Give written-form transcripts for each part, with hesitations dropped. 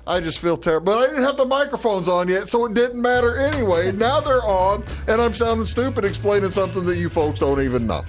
I just feel terrible. But I didn't have the microphones on yet, so it didn't matter anyway. Now they're on, and I'm sounding stupid explaining something that you folks don't even know.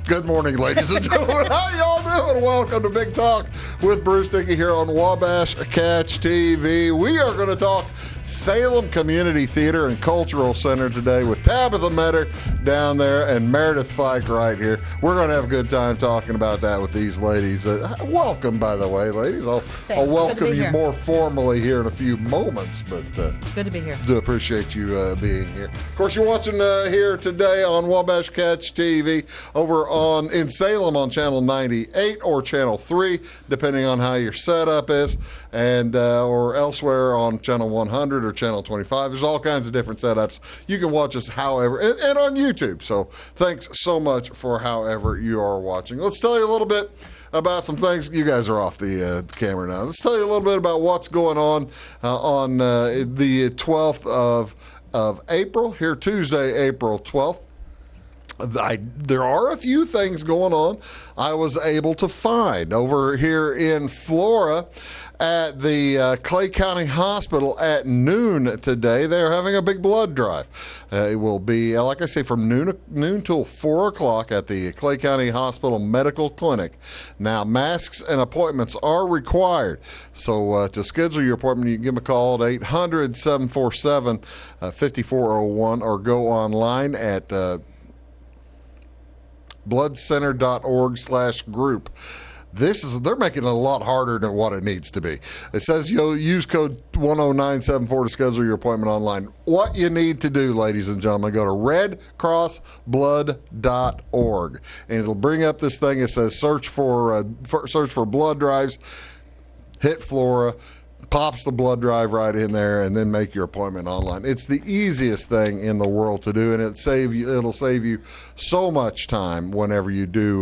Good morning, ladies and gentlemen. How y'all doing? Welcome to Big Talk with Bruce Dickey here on Wabash Catch TV. We are going to talk Salem Community Theater and Cultural Center today with Tabitha Meador down there and Meredith Fyke right here. We're going to have a good time talking about that with these ladies. Welcome, by the way, ladies. I'll welcome you more formally here in a few moments. But good to be here. Do appreciate you being here. Of course, you're watching here today on Wabash Catch TV over in Salem on Channel 98 or Channel 3, depending on how your setup is, and or elsewhere on Channel 100 or Channel 25. There's all kinds of different setups. You can watch us however, and on YouTube. So thanks so much for however you are watching. Let's tell you a little bit about some things. You guys are off the camera now. Let's tell you a little bit about what's going on the 12th of April, here Tuesday, April 12th. There are a few things going on I was able to find over here in Flora at the Clay County Hospital at noon today. They're having a big blood drive. It will be, like I say, from noon till 4 o'clock at the Clay County Hospital Medical Clinic. Now, masks and appointments are required. So to schedule your appointment, you can give them a call at 800-747-5401 or go online at bloodcenter.org/group. They're making it a lot harder than what it needs to be. It says you'll use code 10974 to schedule your appointment online. What you need to do, ladies and gentlemen, go to redcrossblood.org, and it'll bring up this thing. It says search for blood drives. Hit Flora. Pops the blood drive right in there, and then make your appointment online. It's the easiest thing in the world to do, and it'll save you so much time whenever you do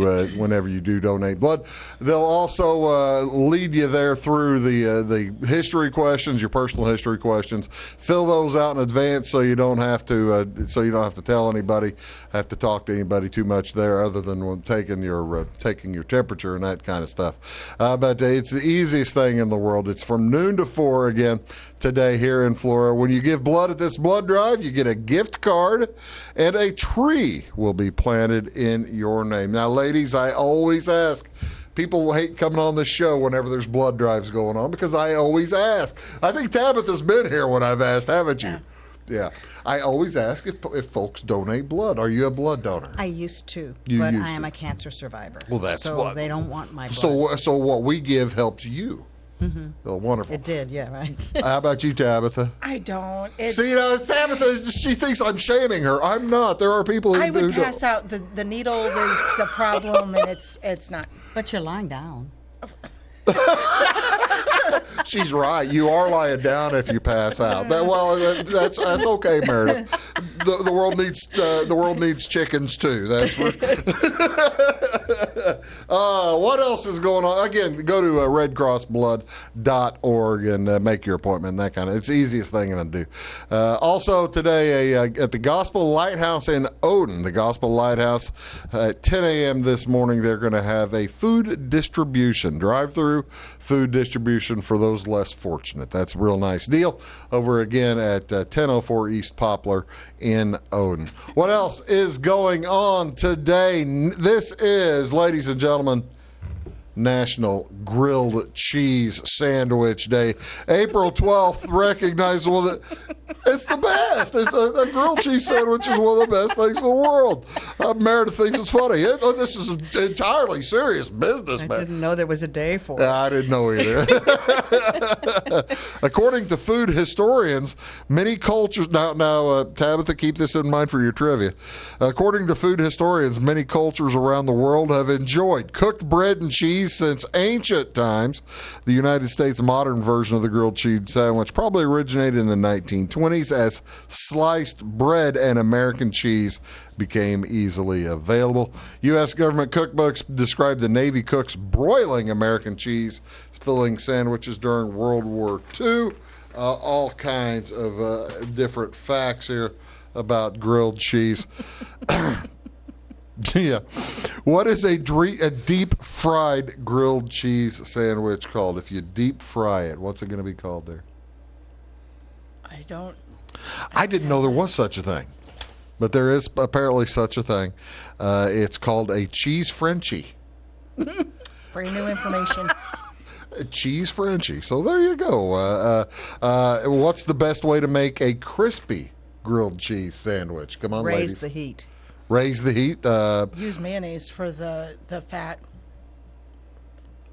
donate blood. They'll also lead you there through the history questions, your personal history questions. Fill those out in advance so you don't have to tell anybody, have to talk to anybody too much there, other than when taking your temperature and that kind of stuff. But it's the easiest thing in the world. It's from noon to 4 again today here in Florida. When you give blood at this blood drive, you get a gift card, and a tree will be planted in your name. Now, ladies, I always ask. People hate coming on this show whenever there's blood drives going on because I always ask. I think Tabitha's been here when I've asked, haven't you? Yeah. I always ask if folks donate blood. Are you a blood donor? I used to, but I am a cancer survivor. Well, that's so they don't want my blood. So what we give helps you. Mm-hmm. Oh, wonderful. It did, yeah, right. How about you, Tabitha? I don't. See, now, Tabitha, she thinks I'm shaming her. I'm not. There are people who do. I would pass out. The needle is a problem, and it's not. But you're lying down. She's right. You are lying down if you pass out. That's okay, Meredith. The world needs chickens too. That's for. What else is going on? Again, go to redcrossblood.org and make your appointment. That kind of. It's the easiest thing to do. Also today, at the Gospel Lighthouse in Odin, the Gospel Lighthouse at 10 a.m. this morning, they're going to have a food distribution drive-through food distribution for those less fortunate. That's a real nice deal over again at 1004 East Poplar in Odin. What else is going on today? This is, ladies and gentlemen, National Grilled Cheese Sandwich Day. April 12th recognizes it's the best. A grilled cheese sandwich is one of the best things in the world. Meredith thinks it's funny. This is entirely serious business, man. I didn't know there was a day for it. I didn't know either. According to food historians, many cultures... Now, Tabitha, keep this in mind for your trivia. According to food historians, many cultures around the world have enjoyed cooked bread and cheese since ancient times. The United States modern version of the grilled cheese sandwich probably originated in the 1920s as sliced bread and American cheese became easily available. U.S. government cookbooks describe the Navy cooks broiling American cheese filling sandwiches during World War II. All kinds of different facts here about grilled cheese. Yeah. What is a deep fried grilled cheese sandwich called? If you deep fry it, what's it going to be called there? I didn't know there was such a thing, but there is apparently such a thing. It's called a cheese Frenchie. Brand new information. A cheese Frenchie. So there you go. What's the best way to make a crispy grilled cheese sandwich? Come on, Raise ladies. the heat. Raise the heat. Use mayonnaise for the fat.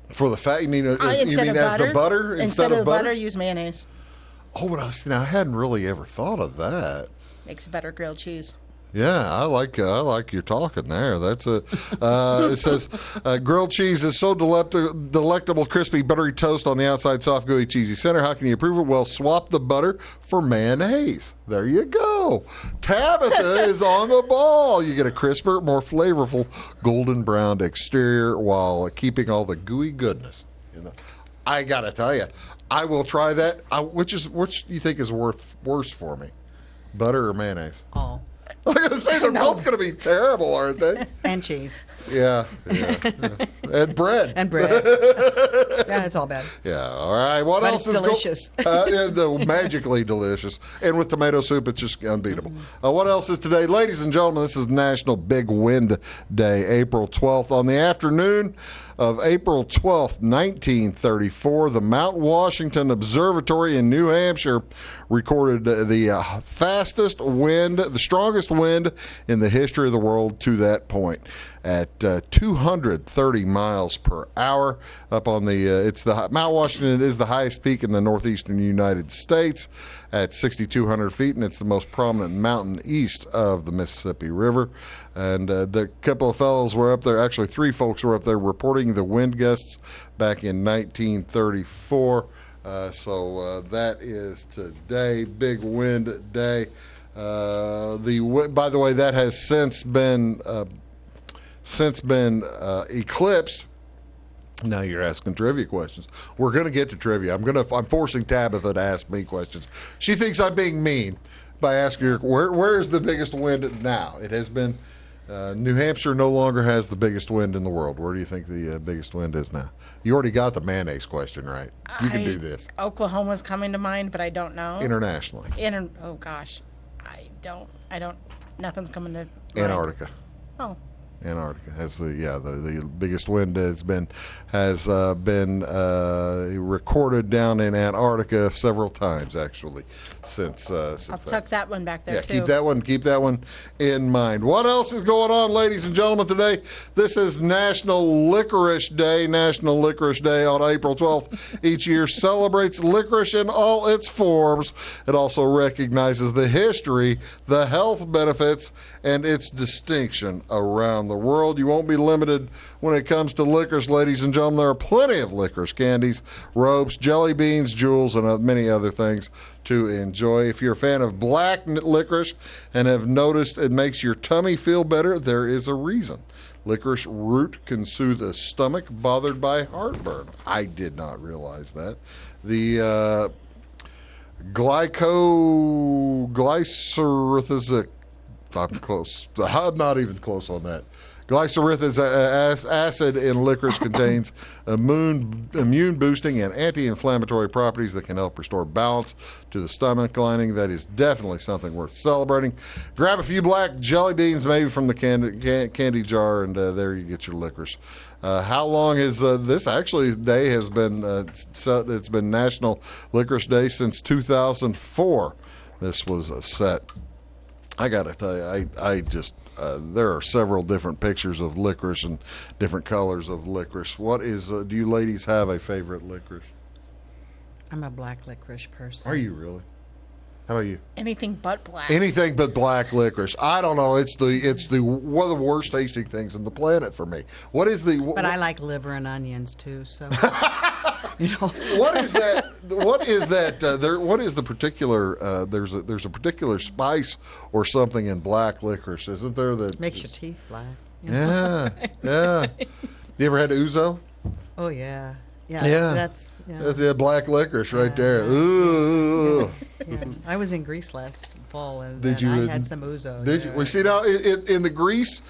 For the fat, you mean Instead of as butter? the butter? Instead of butter, use mayonnaise. Oh, but I hadn't really ever thought of that. Makes better grilled cheese. Yeah, I like your talking there. That's a. It says grilled cheese is so delectable, crispy, buttery toast on the outside, soft, gooey, cheesy center. How can you improve it? Well, swap the butter for mayonnaise. There you go. Tabitha is on the ball. You get a crisper, more flavorful, golden brown exterior while keeping all the gooey goodness. I gotta tell you, I will try that. Which do you think is worse for me, butter or mayonnaise? Oh. I'm going to say they're both going to be terrible, aren't they? And cheese. Yeah. And bread. And bread. Yeah, it's all bad. Yeah. All right. What But else it's is delicious. magically delicious. And with tomato soup, it's just unbeatable. What else is today? Ladies and gentlemen, this is National Big Wind Day, April 12th. On the afternoon of April 12th, 1934, the Mount Washington Observatory in New Hampshire recorded the fastest wind, the strongest wind in the history of the world to that point, at 230 miles per hour. Up on the Mount Washington is the highest peak in the northeastern United States at 6,200 feet, and it's the most prominent mountain east of the Mississippi River. And the couple of fellows were up there, actually 3 folks were up there reporting the wind gusts back in 1934. So that is today, Big Wind Day. By the way, that has since been eclipsed. Now you're asking trivia questions. We're going to get to trivia. I'm forcing Tabitha to ask me questions. She thinks I'm being mean by asking her where is the biggest wind now. It has been New Hampshire no longer has the biggest wind in the world. Where do you think the biggest wind is now? You already got the mayonnaise question right. You can do this. Oklahoma's coming to mind, but I don't know. Internationally. Oh gosh, I don't. Nothing's coming to mind. Antarctica. Oh. Antarctica has the biggest wind has been recorded down in Antarctica several times actually since. I'll tuck that one back there too. Keep that one in mind. What else is going on, ladies and gentlemen, today? This is National Licorice Day. National Licorice Day on April 12th each year celebrates licorice in all its forms. It also recognizes the history, the health benefits, and its distinction around the world. You won't be limited when it comes to licorice, ladies and gentlemen. There are plenty of licorice candies, ropes, jelly beans, jewels, and many other things to enjoy. If you're a fan of black licorice and have noticed it makes your tummy feel better, there is a reason. Licorice root can soothe the stomach bothered by heartburn. I did not realize that. The glycyrrhizic, I'm close. I'm not even close on that. Glycyrrhizic acid in licorice contains immune-boosting and anti-inflammatory properties that can help restore balance to the stomach lining. That is definitely something worth celebrating. Grab a few black jelly beans, maybe from the candy jar, and there you get your licorice. How long is this? Actually, day has been it's been National Licorice Day since 2004. This was set. I got to tell you, I just there are several different pictures of licorice and different colors of licorice. What is? Do you ladies have a favorite licorice? I'm a black licorice person. Are you really? How about you? Anything but black. Anything but black licorice. I don't know. It's the one of the worst tasting things on the planet for me. What is the? But I like liver and onions too. So. What is that? What is that? What is the particular? There's a particular spice or something in black licorice, isn't there? That makes your teeth black. Yeah. You ever had ouzo? Oh yeah. That's black licorice right there. Ooh. Yeah. I was in Greece last fall, and I had some ouzo. Did you? We see now in the Greece.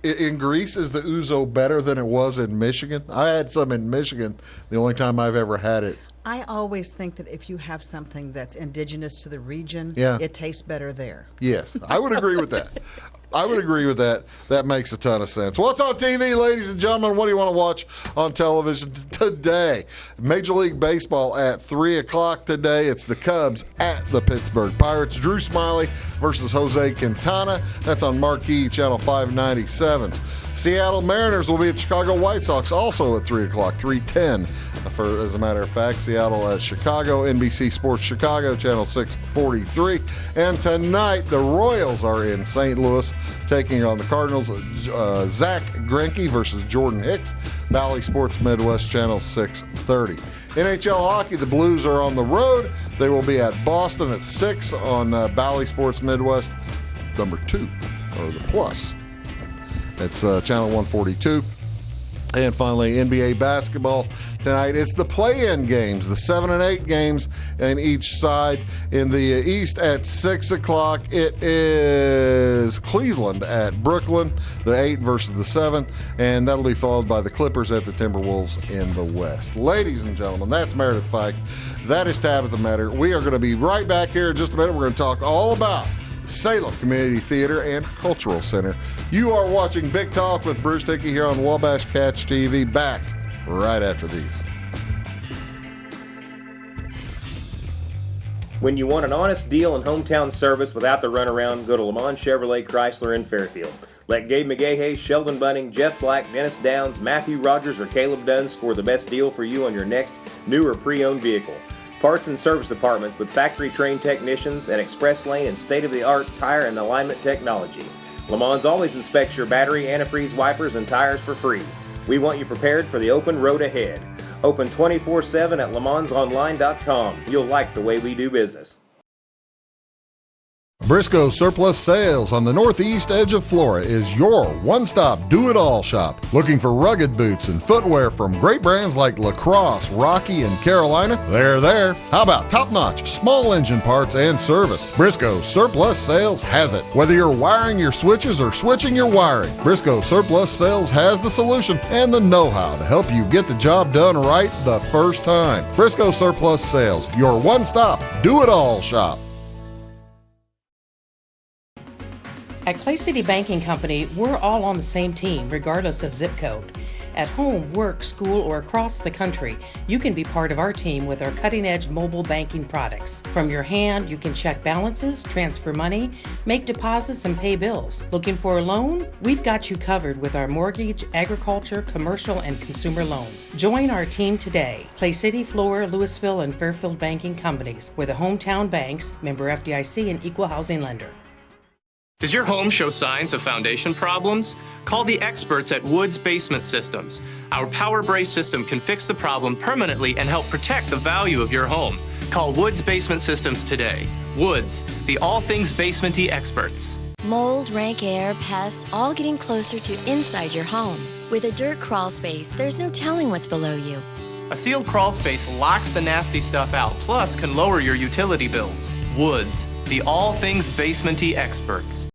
In Greece, is the ouzo better than it was in Michigan? I had some in Michigan, the only time I've ever had it. I always think that if you have something that's indigenous to the region, Yeah. it tastes better there. Yes, I would agree with that. I would agree with that. That makes a ton of sense. What's on TV, ladies and gentlemen? What do you want to watch on television today? Major League Baseball at 3 o'clock today. It's the Cubs at the Pittsburgh Pirates. Drew Smiley versus Jose Quintana. That's on Marquee Channel 597. Seattle Mariners will be at Chicago White Sox also at 3 o'clock, 3:10. As a matter of fact, Seattle at Chicago, NBC Sports Chicago, Channel 643. And tonight, the Royals are in St. Louis taking on the Cardinals. Zach Greinke versus Jordan Hicks, Valley Sports Midwest, Channel 630. NHL hockey, the Blues are on the road. They will be at Boston at 6 on Valley Sports Midwest, number 2, or the plus. It's Channel 142. And finally, NBA basketball tonight. It's the play-in games, the 7 and 8 games in each side. In the East at 6 o'clock, it is Cleveland at Brooklyn, the 8 versus the 7. And that'll be followed by the Clippers at the Timberwolves in the West. Ladies and gentlemen, that's Meredith Fyke. That is Tabitha Meador. We are going to be right back here in just a minute. We're going to talk all about Salem Community Theater and Cultural Center. You are watching Big Talk with Bruce Dickey here on Wabash Catch TV. Back right after these. When you want an honest deal and hometown service without the runaround, go to Lamont Chevrolet Chrysler in Fairfield. Let Gabe McGahey, Sheldon Bunning, Jeff Black, Dennis Downs, Matthew Rogers, or Caleb Dunn score the best deal for you on your next new or pre-owned vehicle. Parts and service departments with factory-trained technicians and express lane and state-of-the-art tire and alignment technology. Le Mans always inspects your battery, antifreeze, wipers, and tires for free. We want you prepared for the open road ahead. Open 24/7 at lemansonline.com. You'll like the way we do business. Briscoe Surplus Sales on the northeast edge of Flora is your one-stop do-it-all shop. Looking for rugged boots and footwear from great brands like Lacrosse, Rocky, and Carolina? They're there. How about top-notch small engine parts and service? Briscoe Surplus Sales has it. Whether you're wiring your switches or switching your wiring, Briscoe Surplus Sales has the solution and the know-how to help you get the job done right the first time. Briscoe Surplus Sales, your one-stop do-it-all shop. At Clay City Banking Company, we're all on the same team, regardless of zip code. At home, work, school, or across the country, you can be part of our team with our cutting-edge mobile banking products. From your hand, you can check balances, transfer money, make deposits, and pay bills. Looking for a loan? We've got you covered with our mortgage, agriculture, commercial, and consumer loans. Join our team today. Clay City, Flora, Louisville, and Fairfield Banking Companies. We're the hometown banks, member FDIC, and equal housing lender. Does your home show signs of foundation problems? Call the experts at Woods Basement Systems. Our Power Brace system can fix the problem permanently and help protect the value of your home. Call Woods Basement Systems today. Woods, the all things basement-y experts. Mold, rank air, pests, all getting closer to inside your home. With a dirt crawl space, there's no telling what's below you. A sealed crawl space locks the nasty stuff out, plus can lower your utility bills. Woods, the all things basement-y experts.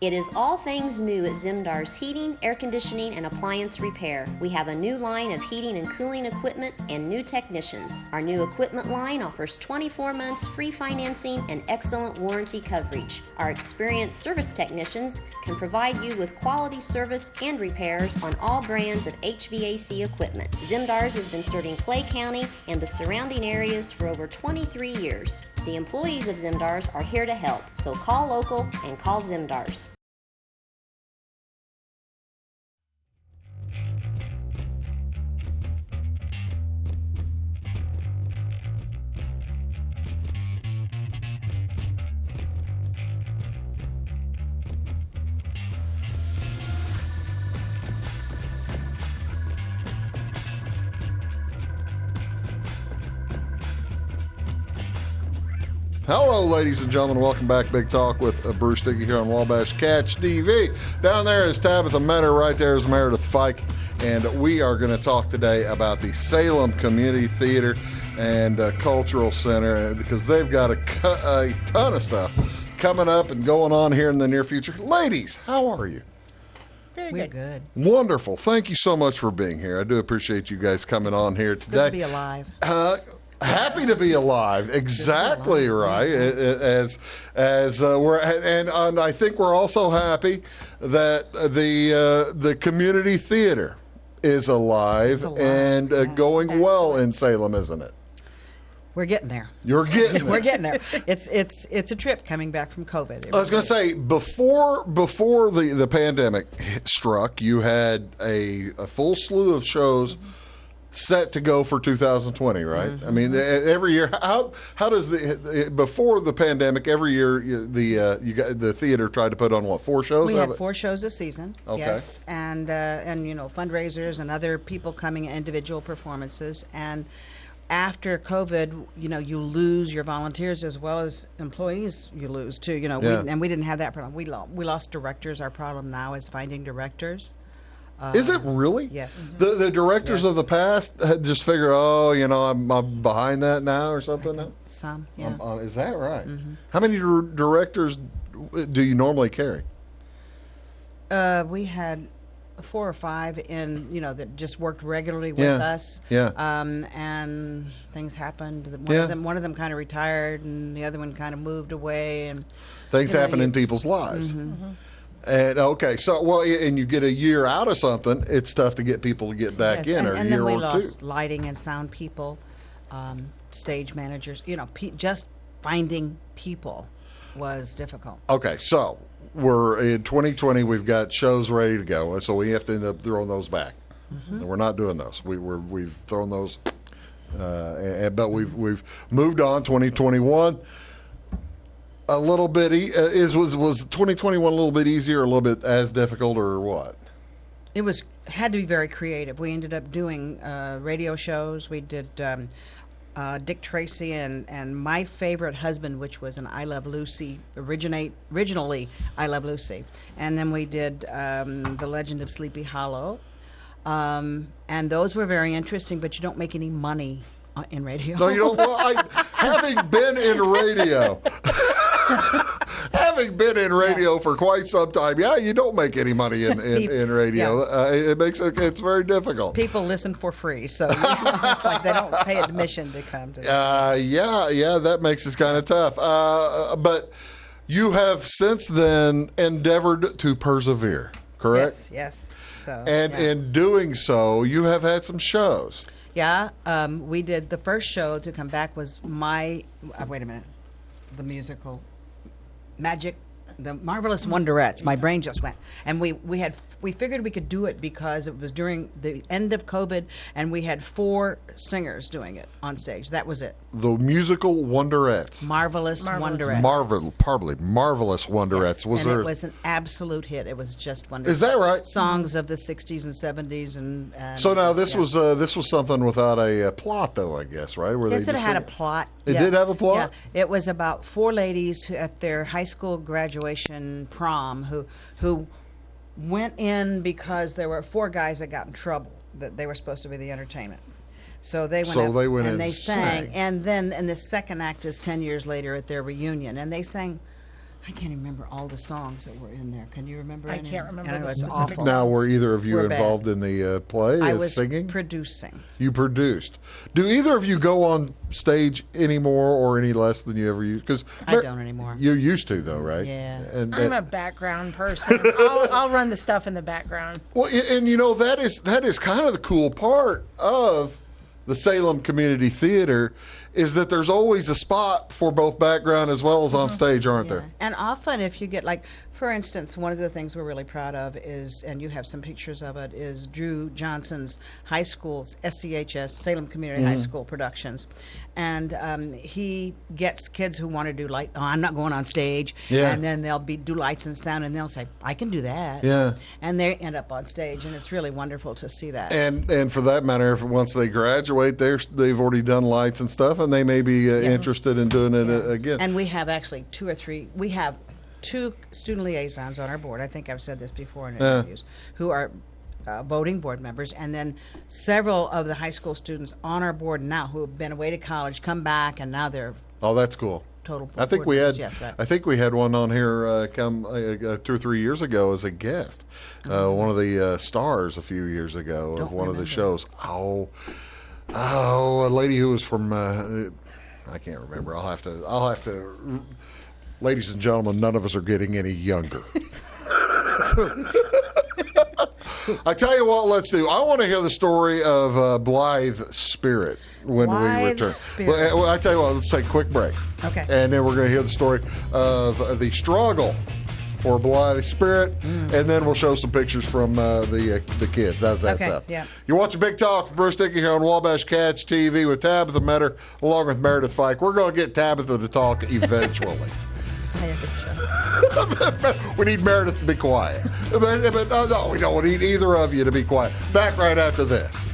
It is all things new at Zimdar's Heating, Air Conditioning, and Appliance Repair. We have a new line of heating and cooling equipment and new technicians. Our new equipment line offers 24 months free financing and excellent warranty coverage. Our experienced service technicians can provide you with quality service and repairs on all brands of HVAC equipment. Zimdar's has been serving Clay County and the surrounding areas for over 23 years. The employees of Zimdar's are here to help, so call local and call Zimdar's. Hello, ladies and gentlemen. Welcome back. Big Talk with Bruce Dickey here on Wabash Catch TV. Down there is Tabitha Meador. Right there is Meredith Fyke. And we are going to talk today about the Salem Community Theater and Cultural Center because they've got a ton of stuff coming up and going on here in the near future. Ladies, how are you? We're good. Wonderful. Thank you so much for being here. I do appreciate you guys coming on here It's today. good to be alive. Happy to be alive. Exactly right. As we're and I think we're also happy that the community theater is alive and going well in Salem, isn't it? We're getting there. You're getting We're getting there. It's a trip coming back from COVID. I was going to say before the pandemic struck, you had a full slew of shows set to go for 2020, right? I mean, every year. How does before the pandemic? Every year, the theater tried to put on what, 4 shows? We had 4 shows a season. Okay. Yes, and fundraisers and other people coming, individual performances, and after COVID, you lose your volunteers as well as employees. You lose too. We didn't have that problem. We lost directors. Our problem now is finding directors. Is it really? Yes. The directors of the past had just figured, I'm behind that now or something. Some, yeah. Is that right? How many directors do you normally carry? We had 4 or 5 that just worked regularly with us. Yeah. And things happened. One of them kind of retired, and the other one kind of moved away. And things happen in people's lives. And and you get a year out of something, it's tough to get people to get back in, or a year or 2. And then we lost lighting and sound people, stage managers. Just finding people was difficult. Okay, so we're in 2020. We've got shows ready to go, and so we have to end up throwing those back. And we're not doing those. We've thrown those, but we've moved on. 2021. A little bit was 2021 a little bit easier, a little bit as difficult, or what? It had to be very creative. We ended up doing radio shows. We did Dick Tracy and My Favorite Husband, which was an I Love Lucy, originally I Love Lucy, and then we did The Legend of Sleepy Hollow, and those were very interesting. But you don't make any money in radio. No, you don't. Well, having been in radio. Having been in radio for quite some time, you don't make any money in radio. It's very difficult. People listen for free, so it's like they don't pay admission to come to that makes it kind of tough. But you have since then endeavored to persevere, correct? Yes. So, in doing so, you have had some shows. Yeah, we did. The first show to come back was the musical Magic, the Marvelous Wonderettes. My brain just went, and we figured we could do it because it was during the end of COVID, and we had 4 singers doing it on stage. That was it. The musical Wonderettes. Marvelous Wonderettes. Marvelous Wonderettes. Yes. It was an absolute hit. It was just wonderful. Is that right? Songs of the 60s and 70s and so now this was something without a plot, though, I guess, right? Yes, it had a plot. It did have a plot? Yeah. It was about 4 ladies at their high school graduation prom who went in because there were 4 guys that got in trouble, that they were supposed to be the entertainment. So they went and they sang. And then the second act is 10 years later at their reunion, and they sang. I can't remember all the songs that were in there. Can you remember? I can't remember the specific songs. songs. Now, were either of you involved in the play I as was singing? producing. You produced. Do either of you go on stage any more or any less than you ever used? Because I don't anymore. You used to, though, right? Yeah. I'm a background person. I'll run the stuff in the background. Well, and that is kind of the cool part of the Salem Community Theater, is that there's always a spot for both background as well as on stage, aren't there? And often if you get, like, for instance, one of the things we're really proud of is, and you have some pictures of it, is Drew Johnson's high school's SCHS, Salem Community High School productions. And he gets kids who want to do I'm not going on stage. Yeah. And then they'll do lights and sound, and they'll say, I can do that. Yeah. And they end up on stage, and it's really wonderful to see that. And for that matter, once they graduate, they've already done lights and stuff, and they may be interested in doing it again. And we have actually 2 or 3. We have 2 student liaisons on our board. I think I've said this before in interviews, who are voting board members, and then several of the high school students on our board now who have been away to college come back, and now they're Oh, that's cool. total. I think we had. Yes, right. I think we had one on here 2 or 3 years ago as a guest. One of the stars a few years ago of one of the shows. Oh, a lady who was from. I can't remember. I'll have to. Ladies and gentlemen, none of us are getting any younger. True. I tell you what, let's do. I want to hear the story of Blythe Spirit when we return. Spirit. Well, I tell you what, let's take a quick break. Okay. And then we're going to hear the story of the struggle for Blythe Spirit, and then we'll show some pictures from the kids. How's that sound? Yeah. You're watching Big Talk with Bruce Dickey here on Wabash Catch TV with Tabitha Meador, along with Meredith Fyke. We're going to get Tabitha to talk eventually. We need Meredith to be quiet. But no, we don't need either of you to be quiet. Back right after this.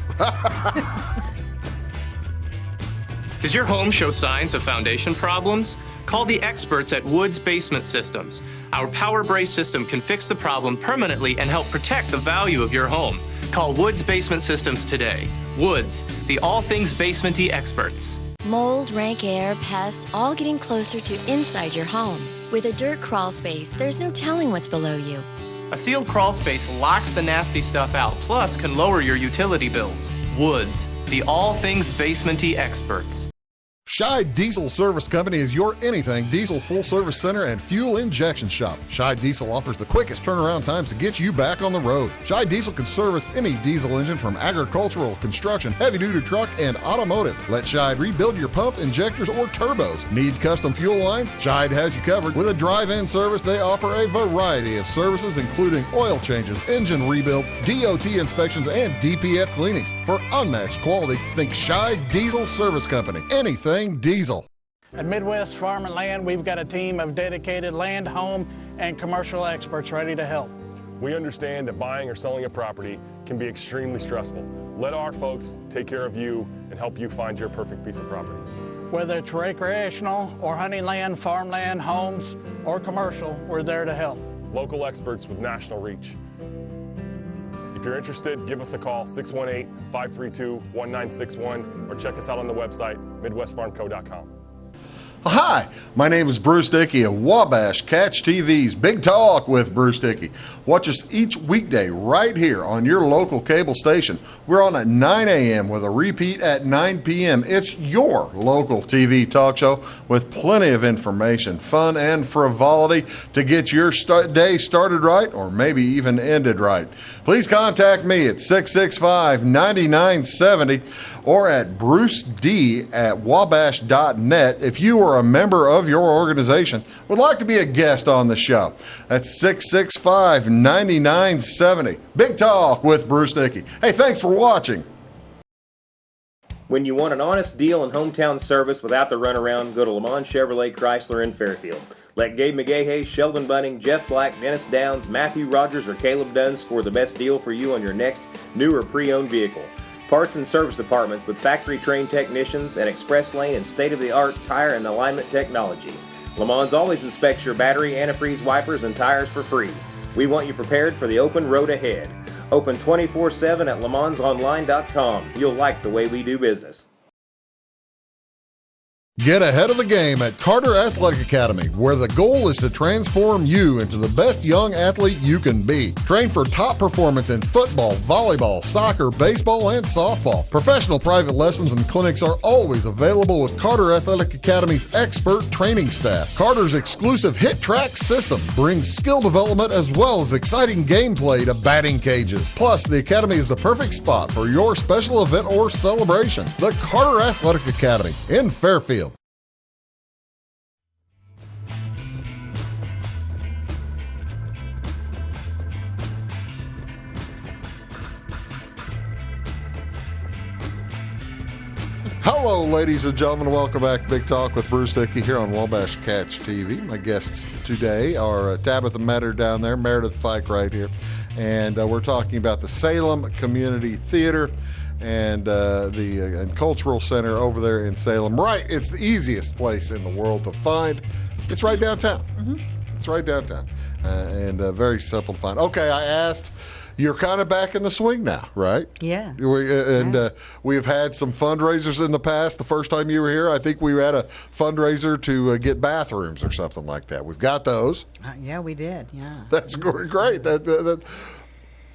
Does your home show signs of foundation problems? Call the experts at Woods Basement Systems. Our Power Brace system can fix the problem permanently and help protect the value of your home. Call Woods Basement Systems today. Woods, the all things basement-y experts. Mold, rank air, pests, all getting closer to inside your home. With a dirt crawl space, there's no telling what's below you. A sealed crawl space locks the nasty stuff out, plus can lower your utility bills. Woods, the all things basement-y experts. Scheid Diesel Service Company is your anything diesel full service center and fuel injection shop. Scheid Diesel offers the quickest turnaround times to get you back on the road. Scheid Diesel can service any diesel engine from agricultural, construction, heavy-duty truck, and automotive. Let Scheid rebuild your pump, injectors, or turbos. Need custom fuel lines? Scheid has you covered. With a drive-in service, they offer a variety of services including oil changes, engine rebuilds, DOT inspections, and DPF cleanings. For unmatched quality, think Scheid Diesel Service Company. Anything diesel. At Midwest Farm and Land, we've got a team of dedicated land, home, and commercial experts ready to help. We understand that buying or selling a property can be extremely stressful. Let our folks take care of you and help you find your perfect piece of property. Whether it's recreational or hunting land, farmland, homes, or commercial, we're there to help. Local experts with national reach. If you're interested, give us a call, 618-532-1961, or check us out on the website, MidwestFarmCo.com. Hi, my name is Bruce Dickey of Wabash Catch TV's Big Talk with Bruce Dickey. Watch us each weekday right here on your local cable station. We're on at 9 a.m. with a repeat at 9 p.m. It's your local TV talk show with plenty of information, fun, and frivolity to get your day started right or maybe even ended right. Please contact me at 665-9970 or at bruced@wabash.net if you are a member of your organization would like to be a guest on the show. That's 665-9970. Big Talk with Bruce Dickey. Hey, thanks for watching. When you want an honest deal and hometown service without the runaround, go to Lamont Chevrolet Chrysler in Fairfield. Let Gabe McGahey, Sheldon Bunning, Jeff Black, Dennis Downs, Matthew Rogers, or Caleb Dunn score the best deal for you on your next new or pre-owned vehicle. Parts and service departments with factory-trained technicians and express lane and state-of-the-art tire and alignment technology. Le Mans always inspects your battery, antifreeze, wipers, and tires for free. We want you prepared for the open road ahead. Open 24/7 at lemansonline.com. You'll like the way we do business. Get ahead of the game at Carter Athletic Academy, where the goal is to transform you into the best young athlete you can be. Train for top performance in football, volleyball, soccer, baseball, and softball. Professional private lessons and clinics are always available with Carter Athletic Academy's expert training staff. Carter's exclusive Hit Track system brings skill development as well as exciting gameplay to batting cages. Plus, the Academy is the perfect spot for your special event or celebration. The Carter Athletic Academy in Fairfield. Hello, ladies and gentlemen. Welcome back to Big Talk with Bruce Dickey here on Wabash Catch TV. My guests today are Tabitha Meador down there, Meredith Fyke right here, and we're talking about the Salem Community Theater and the Cultural Center over there in Salem. Right, it's the easiest place in the world to find. It's right downtown. It's right downtown, and very simple to find. Okay, I asked. You're kind of back in the swing now, right? Yeah. We've had some fundraisers in the past. The first time you were here, I think we had a fundraiser to get bathrooms or something like that. We've got those. Yeah, we did. Yeah. That's great.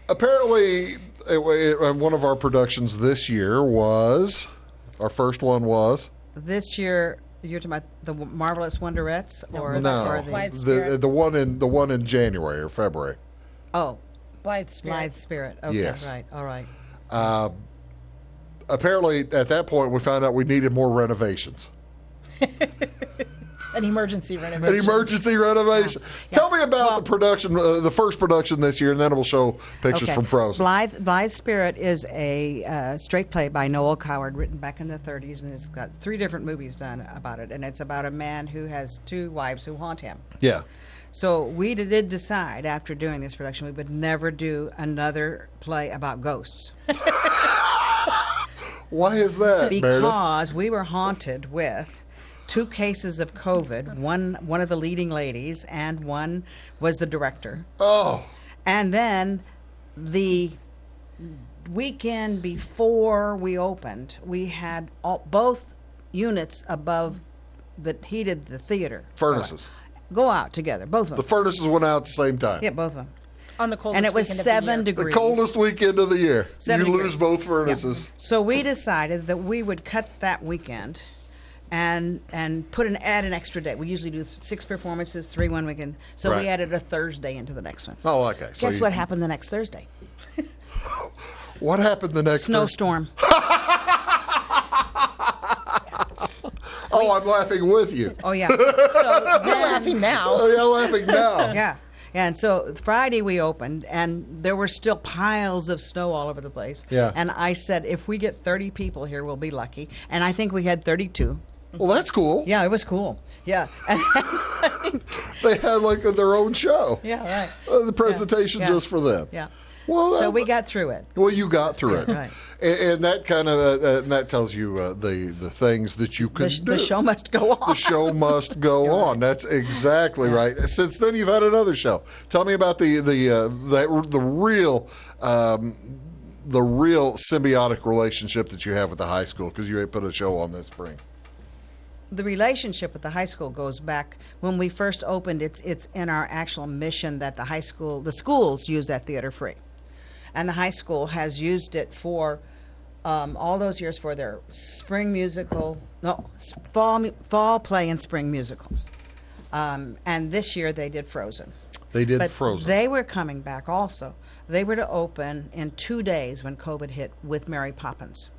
Apparently, one of our productions this year was, our first one was? This year, you're talking about the Marvelous Wonderettes? Or the one in January or February. Oh. Blythe Spirit. Blythe Spirit. Okay, yes. Right. All right. Apparently, at that point, we found out we needed more renovations. An emergency renovation. Yeah. Tell me about the production, the first production this year, and then we'll show pictures from Frozen. Blythe Spirit is a straight play by Noel Coward, written back in the 30s, and it's got 3 different movies done about it. And it's about a man who has 2 wives who haunt him. Yeah. So we did decide after doing this production we would never do another play about ghosts. Why is that, Because Meredith? we were haunted with 2 cases of COVID, one of the leading ladies, and one was the director. Oh. And then the weekend before we opened, we had both units above that heated the theater. Furnaces. Go out together, both of them. The furnaces went out at the same time. Yeah, both of them. On the coldest and it was weekend 7 of the year. degrees. The coldest weekend of the year. 7 you degrees. lose both furnaces. Yeah. So we decided that we would cut that weekend and add an extra day. We usually do 6 performances, 3 one weekend. So we added a Thursday into the next one. Oh, okay. Guess what happened the next Thursday? What happened the next Snowstorm. Oh, I'm laughing with you. Oh, yeah. So You're laughing now. Oh, yeah, laughing now. Yeah. And so Friday we opened, and there were still piles of snow all over the place. Yeah. And I said, if we get 30 people here, we'll be lucky. And I think we had 32. Well, that's cool. Yeah, it was cool. Yeah. They had like their own show. Yeah, right. The presentation just for them. Yeah. Well, so we got through it. Well, you got through it, right? And that kind of that tells you the things that you can do. The show must go on. The show must go on. That's exactly right. Since then, you've had another show. Tell me about the real symbiotic relationship that you have with the high school, because you put a show on this spring. The relationship with the high school goes back when we first opened. It's in our actual mission that the schools use that theater free. And the high school has used it for all those years for their spring musical, fall play and spring musical. And this year they did Frozen. They did Frozen. They were coming back also. They were to open in 2 days when COVID hit with Mary Poppins.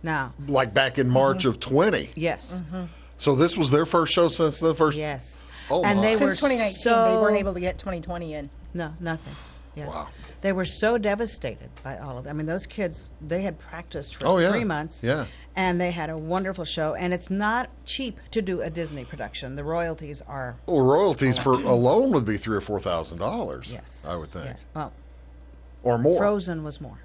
Now, like back in March of 20. Yes. Mm-hmm. So this was their first show since the first. Yes. Oh, and they Since were 2019, they weren't able to get 2020 in. No, nothing. Yeah. Wow. They were so devastated by all of that. I mean, those kids, they had practiced for 3 months. Yeah. And they had a wonderful show. And it's not cheap to do a Disney production. The royalties are. Well, royalties for alone would be $3,000 or $4,000. Yes. I would think. Yeah. Well, or more. Frozen was more.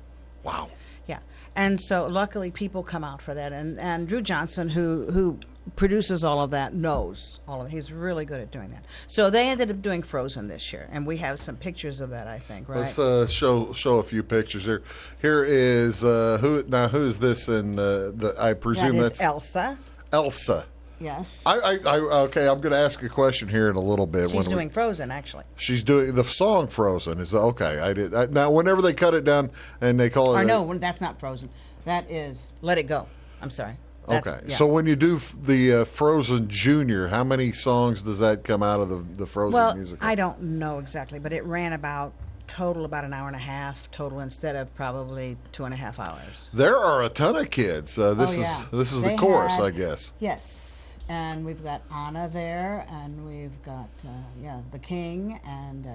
Wow. Yeah. And so luckily people come out for that. And Drew Johnson, who produces all of that, knows all of it. He's really good at doing that. So they ended up doing Frozen this year. And we have some pictures of that, I think, right? Let's show a few pictures here. Here is who is this? And I presume that's Elsa. Elsa. Yes. Okay. I'm going to ask a question here in a little bit. She's doing Frozen, actually. She's doing the song Frozen. Is okay. Now, whenever they cut it down and they call it. Or no, that's not Frozen. That is Let It Go. I'm sorry. Okay. Yeah. So when you do the Frozen Junior, how many songs does that come out of the Frozen musical? I don't know exactly, but it ran about an hour and a half total instead of probably 2.5 hours. There are a ton of kids. This is the chorus, I guess. Yes. And we've got Anna there, and we've got, the King, and,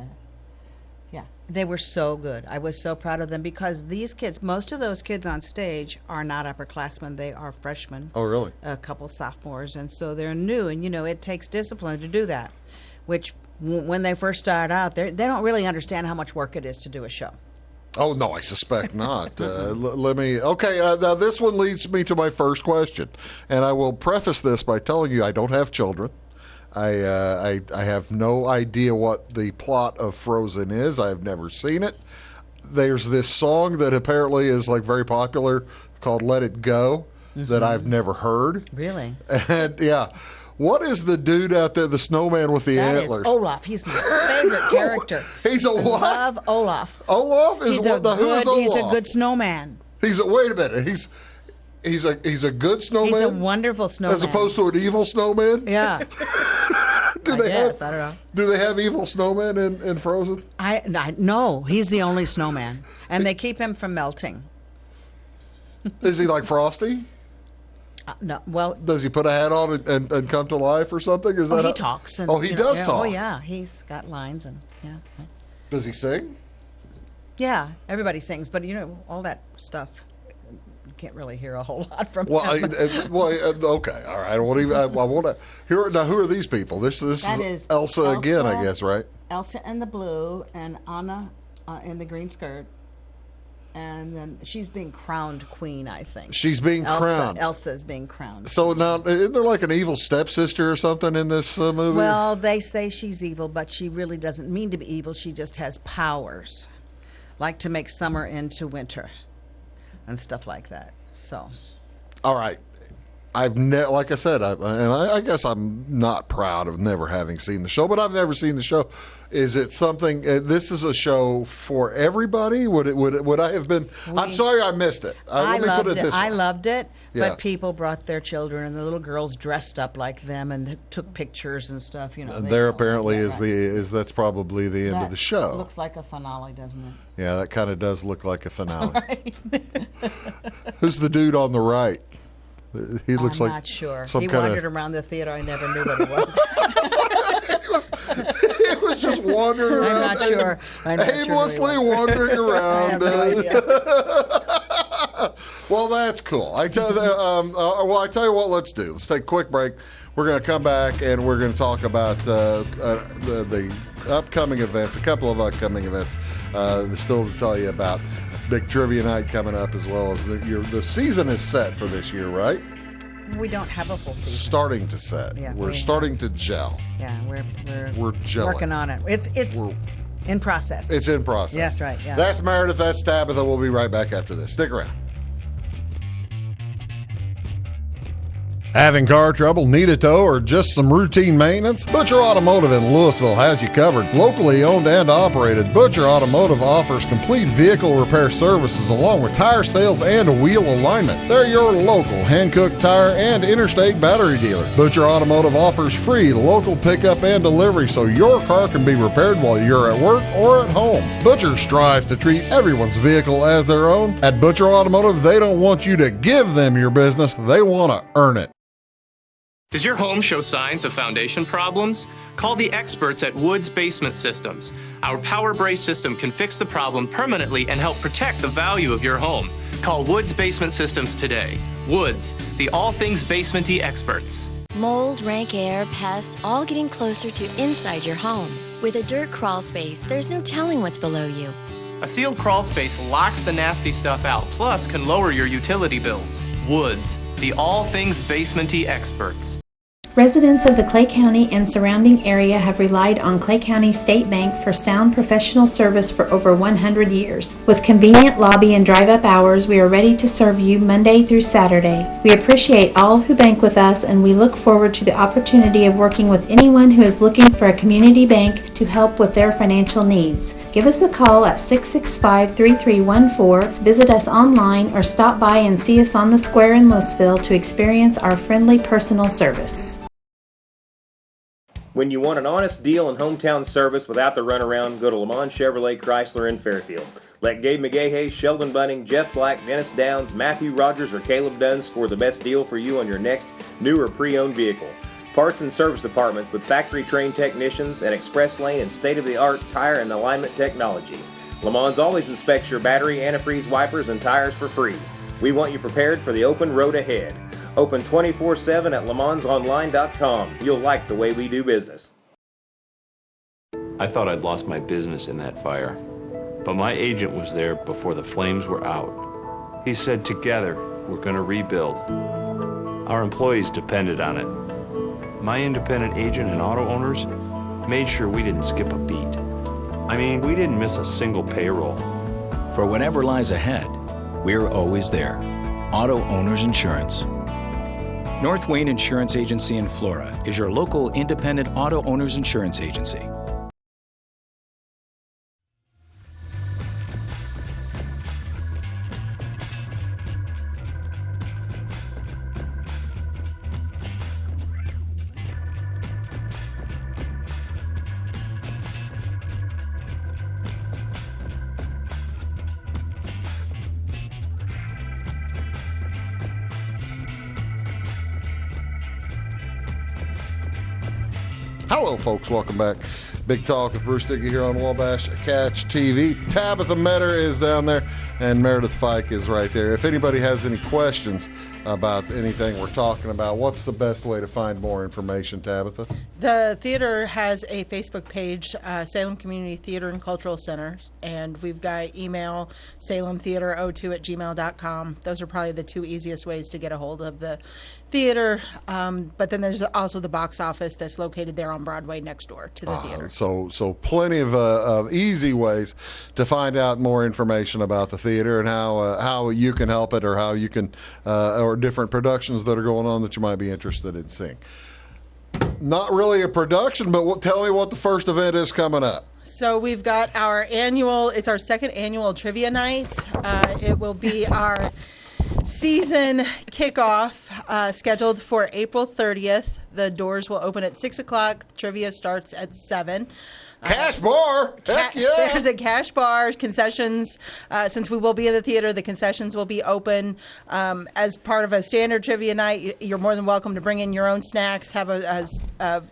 they were so good. I was so proud of them because these kids, most of those kids on stage are not upperclassmen. They are freshmen. Oh, really? A couple sophomores, and so they're new, and, it takes discipline to do that, which when they first start out, they don't really understand how much work it is to do a show. Oh, no, I suspect not. Now this one leads me to my first question. And I will preface this by telling you I don't have children. I have no idea what the plot of Frozen is. I've never seen it. There's this song that apparently is like very popular called "Let It Go" that I've never heard. Really? And yeah, what is the dude out there, the snowman with the That antlers? is Olaf. He's my favorite character. He's a what? I love Olaf. Olaf is He's a what? Now, who is Olaf? He's a good snowman. Wait a minute. He's a good snowman. He's a wonderful snowman. As opposed to an evil snowman. Yeah. I don't know. Do they have evil snowmen in Frozen? No, he's the only snowman, and they keep him from melting. Is he like Frosty? No, well, does he put a hat on and come to life or something? Is that he talks? And, he does talk. Oh yeah, he's got lines and yeah. Does he sing? Yeah, everybody sings, but all that stuff. Can't really hear a whole lot from well, him. Okay, all right. I want to hear. Now, who are these people? This is Elsa again, I guess, right? Elsa in the blue and Anna in the green skirt, and then she's being crowned queen. I think she's being crowned. Elsa's being crowned. So now, isn't there like an evil stepsister or something in this movie? Well, they say she's evil, but she really doesn't mean to be evil. She just has powers, like to make summer into winter. And stuff like that. So, all right, like I said, I guess I'm not proud of never having seen the show, but I've never seen the show. Is it something? This is a show for everybody. Would I have been? I'm sorry, I missed it. Let me put it this way. I loved it, Yeah. but people brought their children, and the little girls dressed up like them and took pictures and stuff. There apparently is that's probably the end of the show. Looks like a finale, doesn't it? Yeah, that kind of does look like a finale. Who's the dude on the right? He looks I'm not sure. He wandered around the theater. I never knew what it was. He was just wandering around. I'm not sure. Aimlessly wandering around. I have no idea. Well, that's cool. I tell you what. Let's do. Let's take a quick break. We're going to come back and we're going to talk about the upcoming events. A couple of upcoming events. Still to tell you about. Big trivia night coming up, as well as the season is set for this year, right? We don't have a full season. Starting to set. Yeah, we're starting to gel. Yeah, we're gelling. working on it. It's in process. It's in process. Yes, right. Yeah. That's Meredith. That's Tabitha. We'll be right back after this. Stick around. Having car trouble, need a tow, or just some routine maintenance? Butcher Automotive in Louisville has you covered. Locally owned and operated, Butcher Automotive offers complete vehicle repair services along with tire sales and wheel alignment. They're your local Hankook tire and interstate battery dealer. Butcher Automotive offers free local pickup and delivery so your car can be repaired while you're at work or at home. Butcher strives to treat everyone's vehicle as their own. At Butcher Automotive, they don't want you to give them your business, they want to earn it. Does your home show signs of foundation problems? Call the experts at Woods Basement Systems. Our Power Brace system can fix the problem permanently and help protect the value of your home. Call Woods Basement Systems today. Woods, the all things basement-y experts. Mold, rank air, pests, all getting closer to inside your home. With a dirt crawl space, there's no telling what's below you. A sealed crawl space locks the nasty stuff out, plus can lower your utility bills. Woods, the all things basement-y experts. Residents of the Clay County and surrounding area have relied on Clay County State Bank for sound professional service for over 100 years. With convenient lobby and drive-up hours, we are ready to serve you Monday through Saturday. We appreciate all who bank with us, and we look forward to the opportunity of working with anyone who is looking for a community bank to help with their financial needs. Give us a call at 665-3314, visit us online, or stop by and see us on the square in Louisville to experience our friendly personal service. When you want an honest deal and hometown service without the runaround, go to Lamont Chevrolet Chrysler in Fairfield. Let Gabe McGahey, Sheldon Bunning, Jeff Black, Dennis Downs, Matthew Rogers, or Caleb Dunn score the best deal for you on your next new or pre-owned vehicle. Parts and service departments with factory-trained technicians and express lane and state-of-the-art tire and alignment technology. Lamont's always inspects your battery, antifreeze, wipers, and tires for free. We want you prepared for the open road ahead. Open 24/7 at LeMansOnline.com. You'll like the way we do business. I thought I'd lost my business in that fire, but my agent was there before the flames were out. He said, together, we're going to rebuild. Our employees depended on it. my independent agent and auto owners made sure we didn't skip a beat. I mean, we didn't miss a single payroll. For whatever lies ahead, we're always there. Auto Owners Insurance. North Wayne Insurance Agency in Flora is your local independent auto owners insurance agency. Hello, folks. Welcome back. Big Talk with Bruce Dickey here on Wabash Catch TV. Tabitha Meador is down there, and Meredith Fyke is right there. If anybody has any questions about anything we're talking about, what's the best way to find more information, Tabitha? The theater has a Facebook page, Salem Community Theater and Cultural Centers, and we've got email, salemtheater02@gmail.com. Those are probably the two easiest ways to get a hold of the theater. But then there's also the box office that's located there on Broadway next door to the theater. So plenty of easy ways to find out more information about the theater and how you can help it, or how you can, or different productions that are going on that you might be interested in seeing. Not really a production, but tell me what the first event is coming up. So we've got it's our second annual trivia night. It will be our season kickoff, scheduled for April 30th. The doors will open at 6 o'clock. Trivia starts at 7. Cash bar. Heck yeah. There's a cash bar, concessions. Since we will be in the theater, the concessions will be open. As part of a standard trivia night, you're more than welcome to bring in your own snacks, have a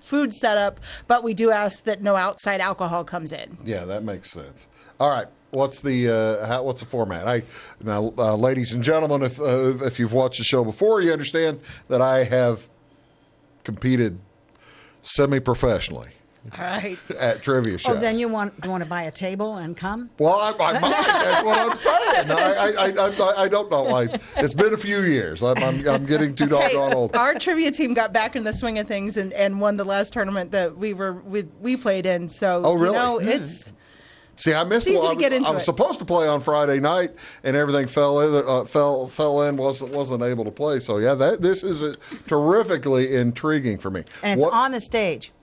food setup, but we do ask that no outside alcohol comes in. Yeah, that makes sense. All right. What's the format? Ladies and gentlemen, if you've watched the show before, you understand that I have competed semi-professionally. All right. At trivia shows. Oh, then you want to buy a table and come? Well, I might. That's what I'm saying. I don't know. It's been a few years. I'm getting too doggone old. Our trivia team got back in the swing of things and won the last tournament that we played in. So, oh, really? It's. See, I missed one. I was supposed to play on Friday night, and everything fell in. Wasn't able to play. So yeah, this is terrifically intriguing for me. And it's on the stage.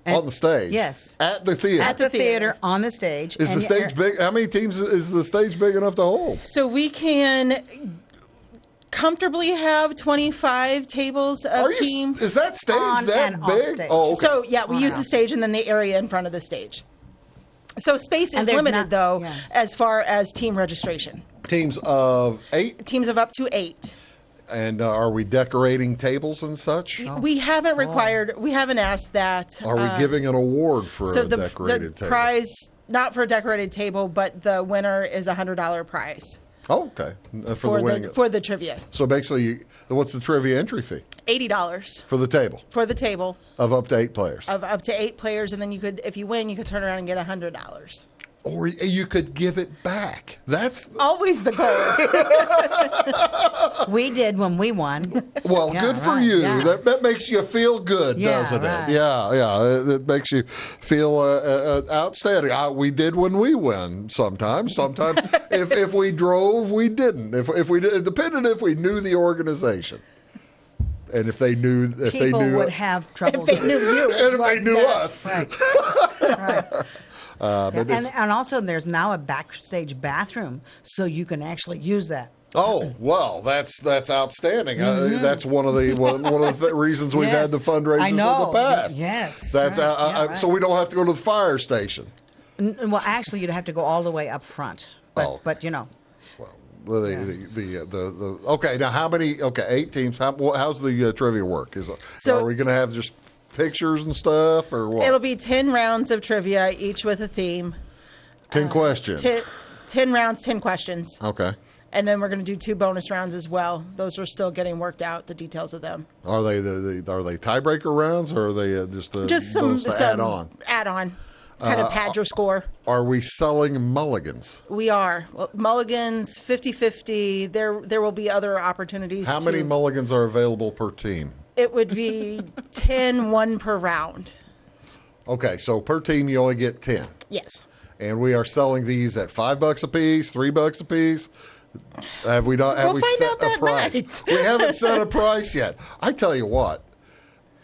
On the stage? Yes. At the theater? At the theater, on the stage. Is the stage big? How many teams is the stage big enough to hold? So we can comfortably have 25 tables of teams. Is that stage that big? Stage. Oh, okay. So, yeah, we use the stage and then the area in front of the stage. So space is limited, as far as team registration. Teams of 8? Teams of up to 8. And are we decorating tables and such? We haven't we haven't asked that. Are we giving an award for a decorated table? The prize, not for a decorated table, but the winner is a $100 prize. Oh, okay. For the trivia. So basically, what's the trivia entry fee? $80. For the table? For the table. Of up to 8 players? Of up to 8 players, and then if you win, you could turn around and get $100. Or you could give it back. That's always the goal. We did when we won. Well, good for you. Yeah. That makes you feel good, doesn't it? Yeah. It makes you feel outstanding. We did when we win. Sometimes, if we drove, we didn't. If we did, it depended if we knew the organization. And if they knew, people would have trouble. If they knew you, and if they knew us, right. And also, there's now a backstage bathroom, so you can actually use that. Oh well, that's outstanding. That's one of the reasons we've had the fundraisers in the past. Yes, that's so we don't have to go to the fire station. Well, actually, you'd have to go all the way up front, but you know. Well, okay. Now, how many? Okay, 8 teams. How's the trivia work? Are we going to have just pictures and stuff, or what? It'll be 10 rounds of trivia, each with a theme. 10 questions. 10 rounds, 10 questions. Okay. And then we're going to do 2 bonus rounds as well. Those are still getting worked out, the details of them. Are they tiebreaker rounds, or are they just some add-on? Add-on. Kind of pad your score. Are we selling mulligans? We are. Well, mulligans, 50-50. There will be other opportunities. How many mulligans are available per team? It would be 10, one per round. Okay, so per team you only get 10. Yes. And we are selling these at $5 a piece, $3 a piece. Have we not? Have We'll we find set out a that price? night. We haven't set a price yet. I tell you what,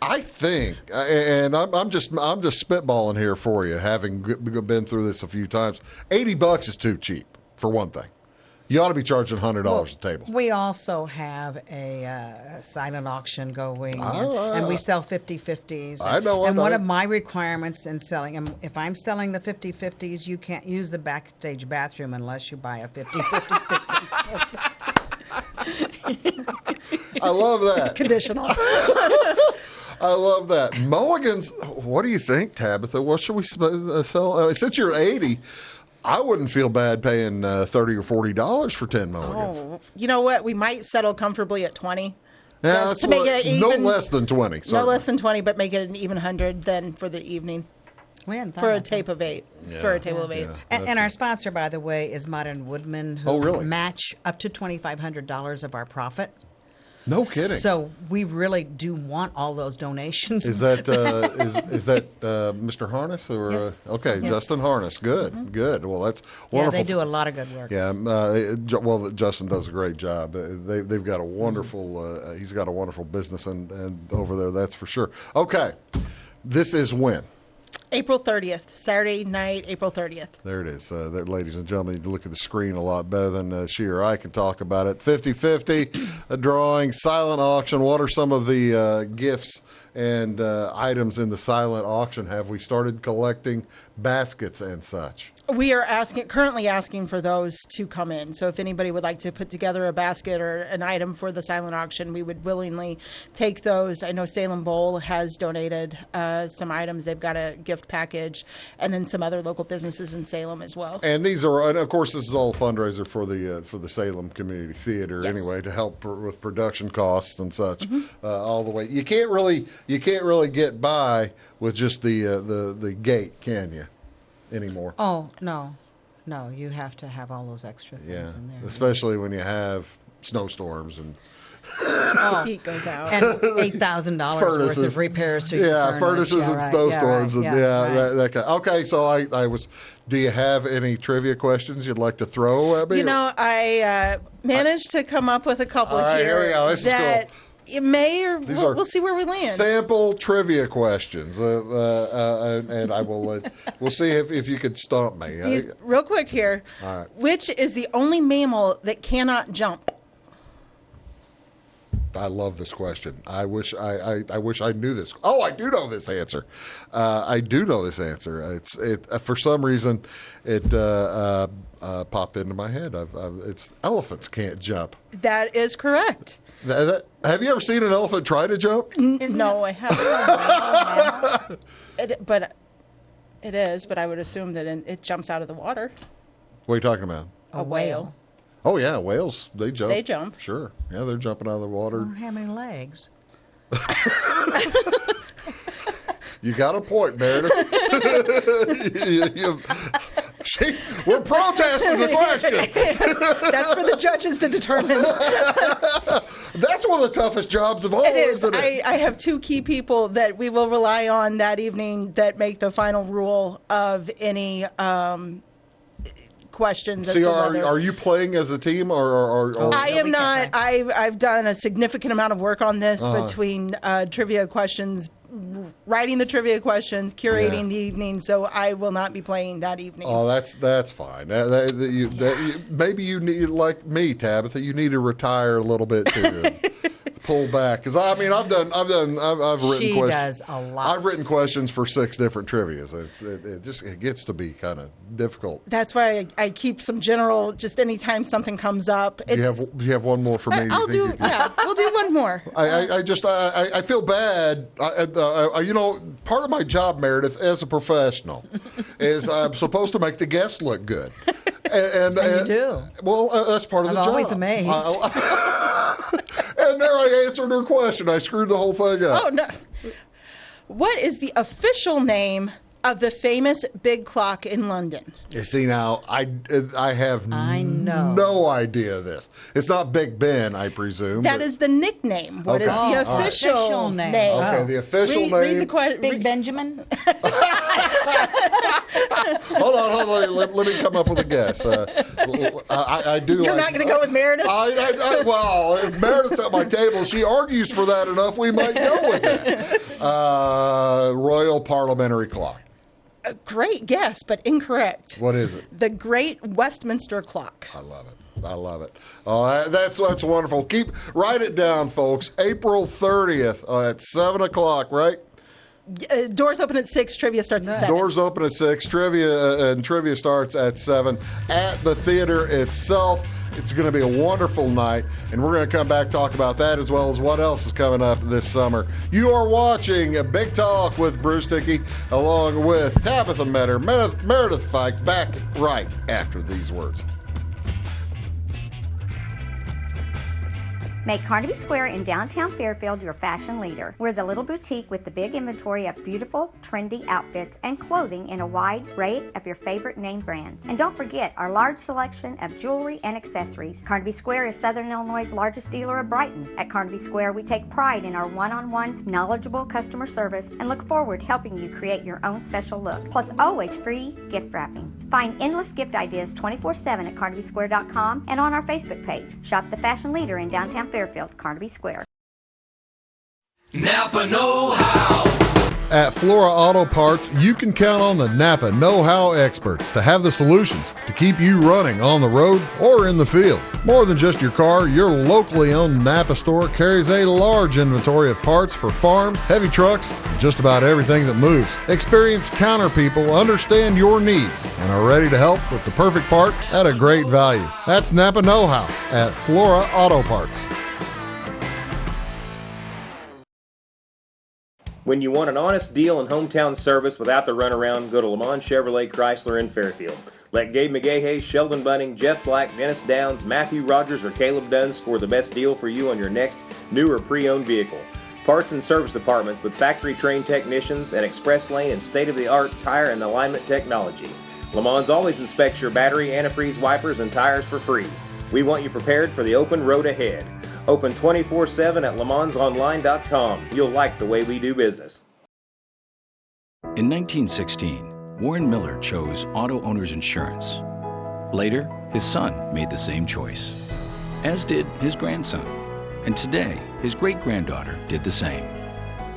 I think, and I'm just spitballing here for you, having been through this a few times. $80 is too cheap for one thing. You ought to be charging $100 a table. We also have a silent auction going, and we sell 50/50s. I know. And one of my requirements in selling, and if I'm selling the 50/50s, you can't use the backstage bathroom unless you buy a 50/50 ticket. I love that. It's conditional. I love that. Mulligans, what do you think, Tabitha? What should we sell? Since you're 80, I wouldn't feel bad paying $30 or $40 for 10 mulligans. Oh, you know what? We might settle comfortably at 20. Yeah, Just to make it even, no less than 20. No certainly. less than 20, but make it an even 100 then for the evening. We hadn't thought For a about tape of 8. Yeah. For a table of 8. Yeah. And our sponsor, by the way, is Modern Woodman, who really? match up to $2,500 of our profit. No kidding. So we really do want all those donations. Is that is that Mr. Harness or Yes. Okay, Yes. Justin Harness? Good, good. Well, that's Yeah, wonderful. they do a lot of good work. Yeah, well, Justin does a great job. They've got a wonderful. He's got a wonderful business and over there. That's for sure. Okay, this is when. April 30th, Saturday night, April 30th. There it is. There, ladies and gentlemen, you look at the screen a lot better than she or I can talk about it. 50/50, a drawing, silent auction. What are some of the gifts and items in the silent auction? Have we started collecting baskets and such? We are currently asking for those to come in. So if anybody would like to put together a basket or an item for the silent auction, we would willingly take those. I know Salem Bowl has donated some items. They've got a gift package, and then some other local businesses in Salem as well. And these are, and of course, this is all a fundraiser for the Salem Community Theater, Yes. anyway, to help with production costs and such, all the way. You can't really get by with just the gate, can you? Anymore. Oh, no, you have to have all those extra things in there. Especially when you have snowstorms and Heat goes out. And $8,000 worth of repairs to your furnaces and snowstorms right, that kind. Okay, so I was. Do you have any trivia questions you'd like to throw at me? You know, I managed to come up with a couple All right, here here we go. This is that it may or These are we'll see where we land. Sample trivia questions, and I will. We'll see if you could stump me. Real quick here. All right. Which is the only mammal that cannot jump? I love this question. I wish I knew this. Oh, I do know this answer. I do know this answer. For some reason it popped into my head. It's elephants can't jump. That is correct. Have you ever seen an elephant try to jump? No, I haven't. But it is. But I would assume that it jumps out of the water. What are you talking about? A whale. Oh yeah, whales. They jump. They jump. Sure. Yeah, they're jumping out of the water. Well, how many legs? You got a point, Meredith. We're protesting the question. That's for the judges to determine. That's one of the toughest jobs of all, It is. isn't it? I have two key people that we will rely on that evening that make the final rule of any questions. See, as to whether, are you playing as a team or I am not. I've done a significant amount of work on this between trivia questions, writing the trivia questions, curating the evening. So I will not be playing that evening. Oh, that's fine. Maybe you need, like me, Tabitha. You need to retire a little bit to pull back, because I've written She questions. does a lot. I've written questions for 6 different trivias. It gets to be kind of difficult. That's why I keep some general. Just anytime something comes up, Do you have one more for me? I'll do. Yeah, we'll do one more. I feel bad. Part of my job, Meredith, as a professional, is I'm supposed to make the guests look good. And you do. Well, that's part of the job. I'm always amazed. And there I answered her question. I screwed the whole thing up. Oh no! What is the official name Of the famous big clock in London. You see, now, I have know. no idea of this. It's not Big Ben, I presume. That is the nickname. What is the official name? Okay, the official name. Read the question. Big Benjamin? Hold on. Let me come up with a guess. I do. You're not going to go with Meredith? Well, if Meredith's at my table, she argues for that enough, we might go with that. Royal Parliamentary Clock. A great guess, but incorrect. What is it? The Great Westminster Clock. I love it. Oh, that's wonderful. Write it down, folks. April 30th at 7 o'clock, right? Doors open at 6. Trivia starts at 7. Doors open at 6. Trivia starts at 7 at the theater itself. It's going to be a wonderful night, and we're going to come back talk about that as well as what else is coming up this summer. You are watching a Big Talk with Bruce Dickey along with Tabitha Meador, Meredith Fyke, back right after these words. Make Carnaby Square in downtown Fairfield your fashion leader. We're the little boutique with the big inventory of beautiful, trendy outfits and clothing in a wide array of your favorite name brands. And don't forget our large selection of jewelry and accessories. Carnaby Square is Southern Illinois' largest dealer of Brighton. At Carnaby Square, we take pride in our one-on-one, knowledgeable customer service and look forward to helping you create your own special look. Plus, always free gift wrapping. Find endless gift ideas 24/7 at carnabysquare.com and on our Facebook page. Shop the fashion leader in downtown Fairfield, Carnaby Square. Napa know-how. At Flora Auto Parts, you can count on the Napa know-how experts to have the solutions to keep you running on the road or in the field. More than just your car, your locally owned Napa store carries a large inventory of parts for farms, heavy trucks, and just about everything that moves. Experienced counter people understand your needs and are ready to help with the perfect part at a great value. That's Napa know-how at Flora Auto Parts. When you want an honest deal and hometown service without the runaround, go to Lamont Chevrolet Chrysler in Fairfield. Let Gabe McGahey, Sheldon Bunning, Jeff Black, Dennis Downs, Matthew Rogers, or Caleb Dunn score the best deal for you on your next new or pre-owned vehicle. Parts and service departments with factory-trained technicians and express lane and state-of-the-art tire and alignment technology. Lamont always inspects your battery, antifreeze, wipers, and tires for free. We want you prepared for the open road ahead. Open 24/7 at LeMansOnline.com. You'll like the way we do business. In 1916, Warren Miller chose Auto Owners Insurance. Later, his son made the same choice, as did his grandson. And today, his great-granddaughter did the same.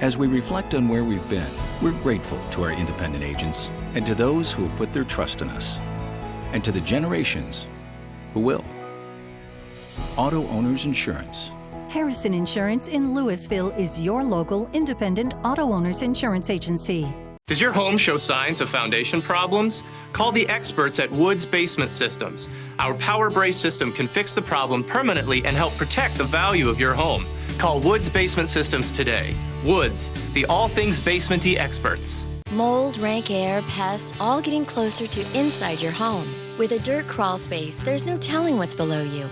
As we reflect on where we've been, we're grateful to our independent agents and to those who have put their trust in us, and to the generations who will. Auto Owners Insurance. Harrison Insurance in Louisville is your local independent auto owners insurance agency. Does your home show signs of foundation problems? Call the experts at Woods Basement Systems. Our Power Brace system can fix the problem permanently and help protect the value of your home. Call Woods Basement Systems today. Woods, the all things basement-y experts. Mold, rank air, pests, all getting closer to inside your home. With a dirt crawl space, there's no telling what's below you.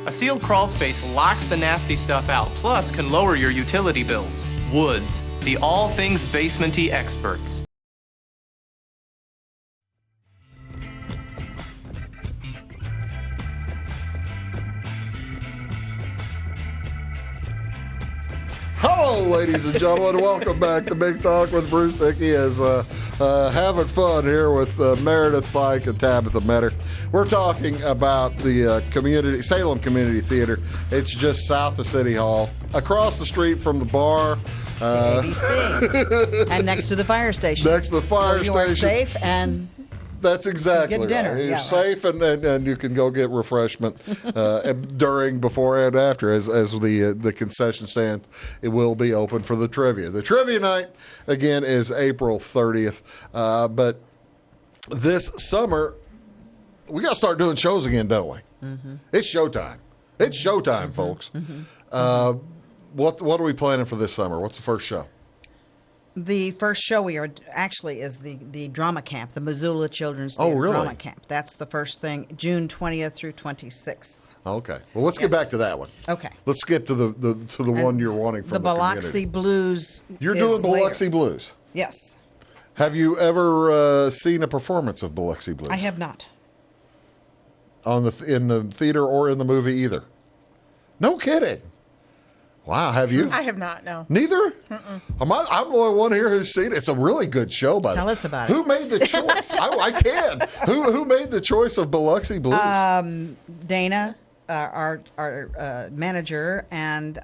A sealed crawl space locks the nasty stuff out, plus can lower your utility bills. Woods, the all things basement-y experts. Hello, ladies and gentlemen. Welcome back to Big Talk with Bruce Dickey. As having fun here with Meredith Fyke and Tabitha Meador. We're talking about the Salem Community Theater. It's just south of City Hall, across the street from the bar. ABC. And next to the fire station. Next to the fire station. So you are safe and... That's exactly get dinner. Right. You're yeah, safe, right. and you can go get refreshment during, before, and after, as the concession stand. It will be open for the trivia. The trivia night again is April 30th, but this summer we got to start doing shows again, don't we? Mm-hmm. It's showtime. It's showtime, folks. Mm-hmm. What are we planning for this summer? What's the first show? The first show we are actually is the drama camp, the Missoula Children's Theater Drama Camp. That's the first thing, June 20th through 26th. Okay. Well, let's get back to that one. Okay. Let's skip to the one you're wanting from the Biloxi community. Blues. You're doing Biloxi Blues. Yes. Have you ever seen a performance of Biloxi Blues? I have not. In the theater or in the movie either? No kidding. Wow, have you? I have not, no. Neither? I'm the only one here who's seen it. It's a really good show, by the way. Tell us about it. Who made the choice? I can. Who made the choice of Biloxi Blues? Dana, our manager, and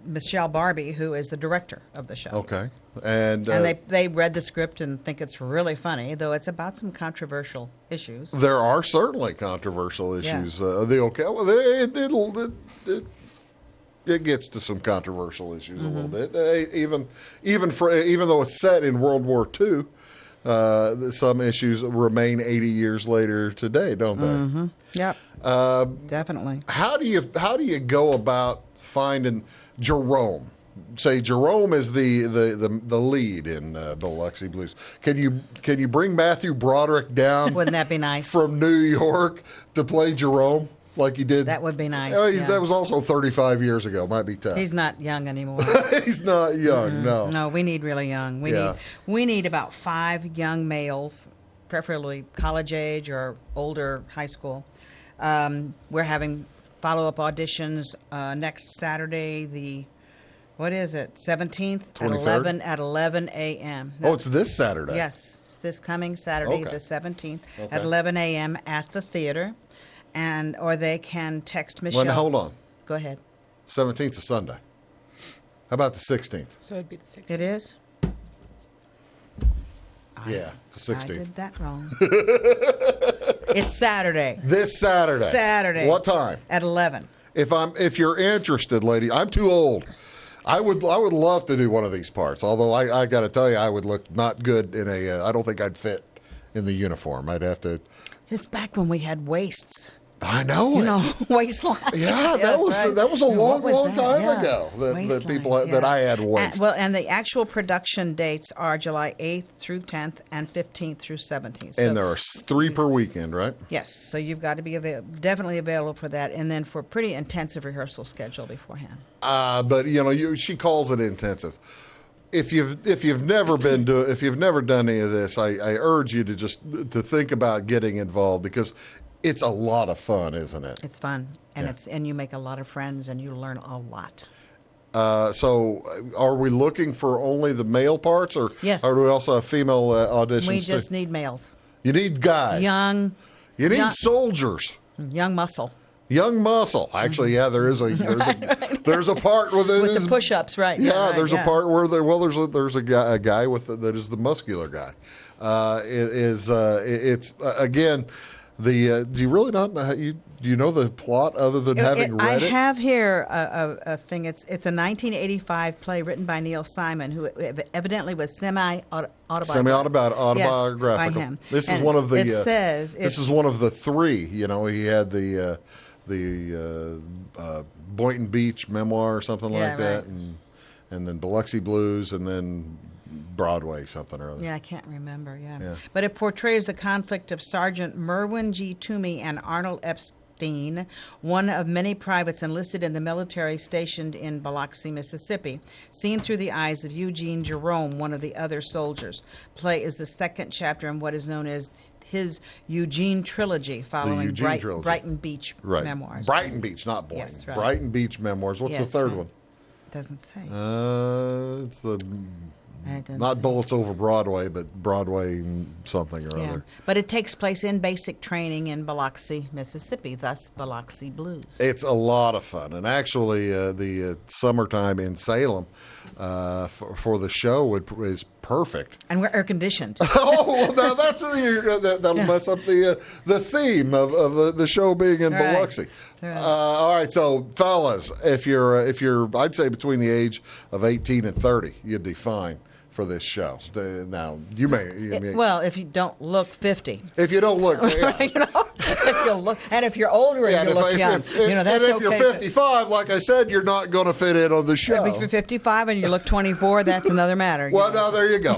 Michelle Barbie, who is the director of the show. Okay. And they read the script and think it's really funny, though it's about some controversial issues. there are certainly controversial issues. It gets to some controversial issues a little bit. Even though it's set in World War II, some issues remain 80 years later today, don't they? Mm-hmm. Yep. Definitely. How do you go about finding Jerome? Say Jerome is the lead in Biloxi Blues. Can you bring Matthew Broderick down? Wouldn't that be nice? From New York to play Jerome like he did? That would be nice. That was also 35 years ago. Might be tough. He's not young anymore. He's not young. No. No, we need really young. We need about 5 young males, preferably college age or older, high school. We're having follow-up auditions next Saturday, what is it? 17th 23rd? at 11 a.m. Oh, it's this Saturday. Yes, it's this coming Saturday, Okay. the 17th Okay. at 11 a.m. at the theater, or they can text Michelle. Well, hold on. Go ahead. 17th is Sunday. How about the 16th? So it'd be the 16th. It is. Yeah, the 16th. I did that wrong. It's Saturday. This Saturday. Saturday. What time? At 11. If you're interested, lady, I'm too old. I would love to do one of these parts. Although I got to tell you, I would look not good in I don't think I'd fit in the uniform. I'd have to. It's back when we had waists. I know. Waistlines. Yeah, that was a long time ago. The people that I had waist. And the actual production dates are July 8th through 10th and 15th through 17th. And there are 3 per weekend, right? Yes, so you've got to be definitely available for that, and then for a pretty intensive rehearsal schedule beforehand. But she calls it intensive. If you've never done any of this, I urge you to think about getting involved, because it's a lot of fun, isn't it? It's fun, and and you make a lot of friends, and you learn a lot. So, are we looking for only the male parts, or Yes. or do we also have female auditions? We just need males. You need guys. Young. You need soldiers. Young muscle. Young muscle. Actually, yeah, there's a part with the push-ups, right? Yeah, there's a part where there's a guy that is the muscular guy. It's again. Do you really not know? Do you know the plot other than having read it? I have here a thing. It's a 1985 play written by Neil Simon, who evidently was semi-autobiographical. By him. This is one of the. It says this is one of the 3. He had the Boynton Beach memoir or something like that, right. and then Biloxi Blues, and then Broadway something or other. Yeah, I can't remember. Yeah, but it portrays the conflict of Sergeant Merwin G. Toomey and Arnold Epstein, one of many privates enlisted in the military stationed in Biloxi, Mississippi, seen through the eyes of Eugene Jerome, one of the other soldiers. Play is the second chapter in what is known as his Eugene trilogy, following Brighton Beach memoirs. Brighton Beach, not Boynton. Yes, right. Brighton Beach memoirs. What's the third one? Doesn't say. It's the. Not Bullets Over Broadway, but Broadway something or other. But it takes place in basic training in Biloxi, Mississippi, thus Biloxi Blues. It's a lot of fun. And actually, the summertime in Salem for the show is perfect. And we're air-conditioned. Oh, well, that'll mess up the theme of the show being in Biloxi. Right. All right, so fellas, if you're I'd say between the age of 18 and 30, you'd be fine for this show. Now, you may well, if you don't look 50. If you don't look, if you look, and if you're older and you look young, that's and if you're okay. 55, like I said, you're not going to fit in on the show. If you're 55 and you look 24, that's another matter. Well, now there you go.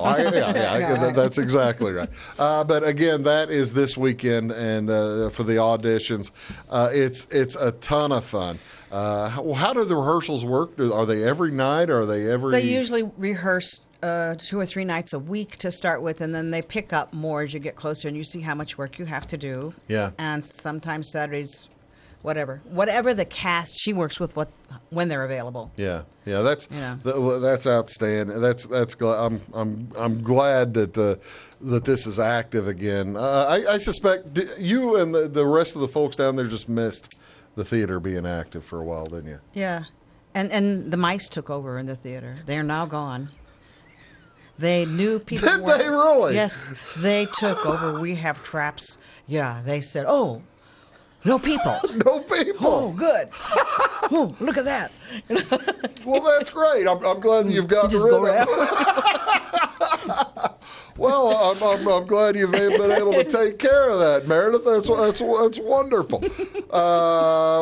That's exactly right. But again, that is this weekend, and for the auditions, it's a ton of fun. How do the rehearsals work? Are they every night? Or are they every? They usually rehearse 2 or 3 nights a week to start with, and then they pick up more as you get closer, and you see how much work you have to do. Yeah. And sometimes Saturdays, whatever the cast, she works with when they're available. Yeah, that's that's outstanding. That's I'm glad that that this is active again. I suspect you and the rest of the folks down there just missed the theater being active for a while, didn't you? Yeah, and the mice took over in the theater. They are now gone. They knew people. Did they really? Yes, they took over. We have traps. Yeah, they said, "Oh, no people." No people. Oh, good. Oh, look at that. Well, that's great. I'm glad you've gotten rid of them. Well, I'm glad you've been able to take care of that, Meredith. That's wonderful.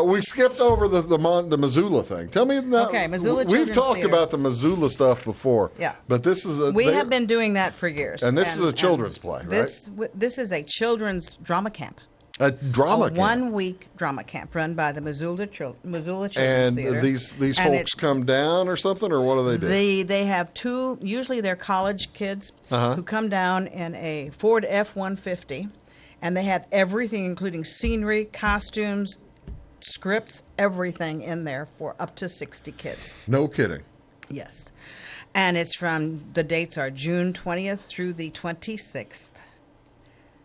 We skipped over the Missoula thing. Tell me that. Okay, Missoula We've Children's talked Theater. about the Missoula stuff before. Yeah. But this is We have been doing that for years. And this is a children's play, right? This is a children's drama camp. A drama camp. 1-week drama camp run by the Missoula Children's and Theater. these And folks come down or something, or what do they do? They have two, usually they're college kids who come down in a Ford F-150, and they have everything, including scenery, costumes, scripts, everything in there for up to 60 kids. No kidding. Yes. And the dates are June 20th through the 26th.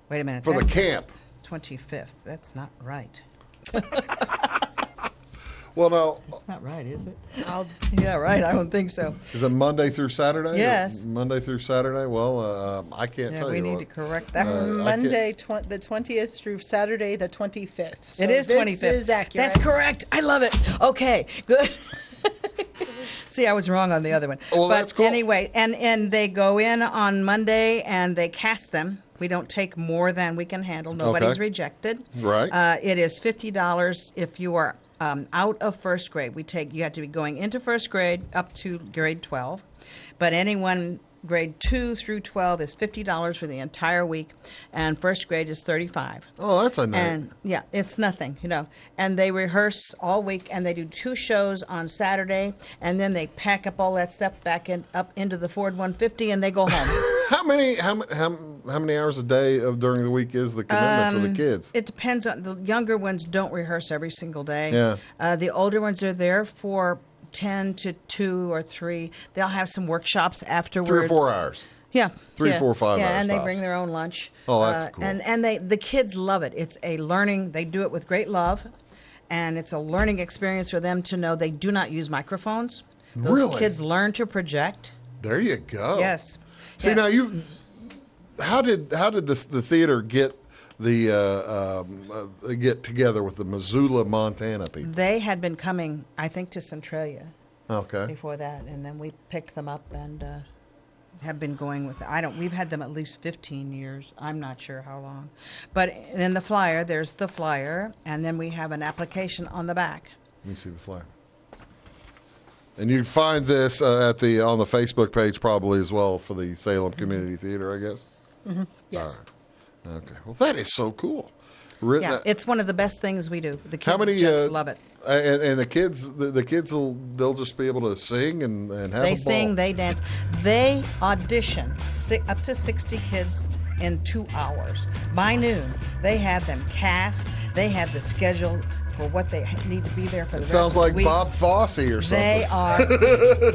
Wait a minute. For the camp. 25th. That's not right. Well, no. That's not right, is it? Yeah, right. I don't think so. Is it Monday through Saturday? Yes. Monday through Saturday? Well, I can't tell you. We need to correct that. Monday, the 20th through Saturday, the 25th. So it is 25th. This is accurate. That's correct. I love it. Okay, good. See, I was wrong on the other one. Well, but that's cool. Anyway, and they go in on Monday and they cast them. We don't take more than we can handle. Nobody's rejected. Right. It is $50 if you are out of first grade. You have to be going into first grade up to grade 12. But anyone grade 2 through 12 is $50 for the entire week, and first grade is $35. Oh, that's a nice. And yeah, it's nothing, And they rehearse all week, and they do 2 shows on Saturday, and then they pack up all that stuff back up into the Ford 150, and they go home. How many hours a day during the week is the commitment for the kids? It depends on the younger ones. Don't rehearse every single day. Yeah. The older ones are there for 10 to 2 or 3. They'll have some workshops afterwards. 3 or 4 hours. Yeah. 3, 4, 5 hours. Yeah, and they tops. bring their own lunch. Oh, that's cool. And the kids love it. It's a learning. They do it with great love, and it's a learning experience for them to know they do not use microphones. Those kids learn to project. There you go. Yes. See, now how did the theater get get together with the Missoula, Montana people? They had been coming, I think, to Centralia. Okay. Before that, and then we picked them up and have been going with. We've had them at least 15 years. I'm not sure how long, but in the flyer, there's the flyer, and then we have an application on the back. Let me see the flyer. And you can find this on the Facebook page probably as well for the Salem Community Theater, I guess. Mm-hmm. Yes. All right. Okay. Well, that is so cool. It's one of the best things we do. The kids just love it. And the kids, they'll just be able to sing and have a ball. They sing, they dance, they audition up to 60 kids in 2 hours. By noon, they have them cast. They have the schedule for what they need to be there for the rest of the week. Sounds like Bob Fosse or something.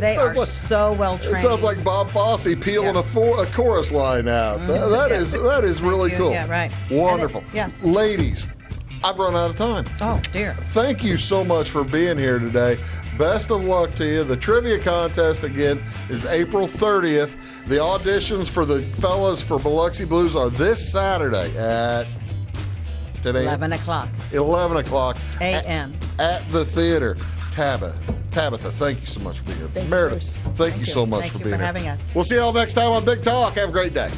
They are so well trained. It sounds like Bob Fosse peeling a chorus line out. Mm-hmm. That is really cool. Yeah, right. Wonderful. Ladies, I've run out of time. Oh, dear. Thank you so much for being here today. Best of luck to you. The trivia contest, again, is April 30th. The auditions for the fellas for Biloxi Blues are this Saturday at... Today, 11 o'clock. 11 o'clock. A.M. At the theater. Tabitha, thank you so much for being here. Meredith, thank you so much for being here. Thank you for having us. We'll see you all next time on Big Talk. Have a great day.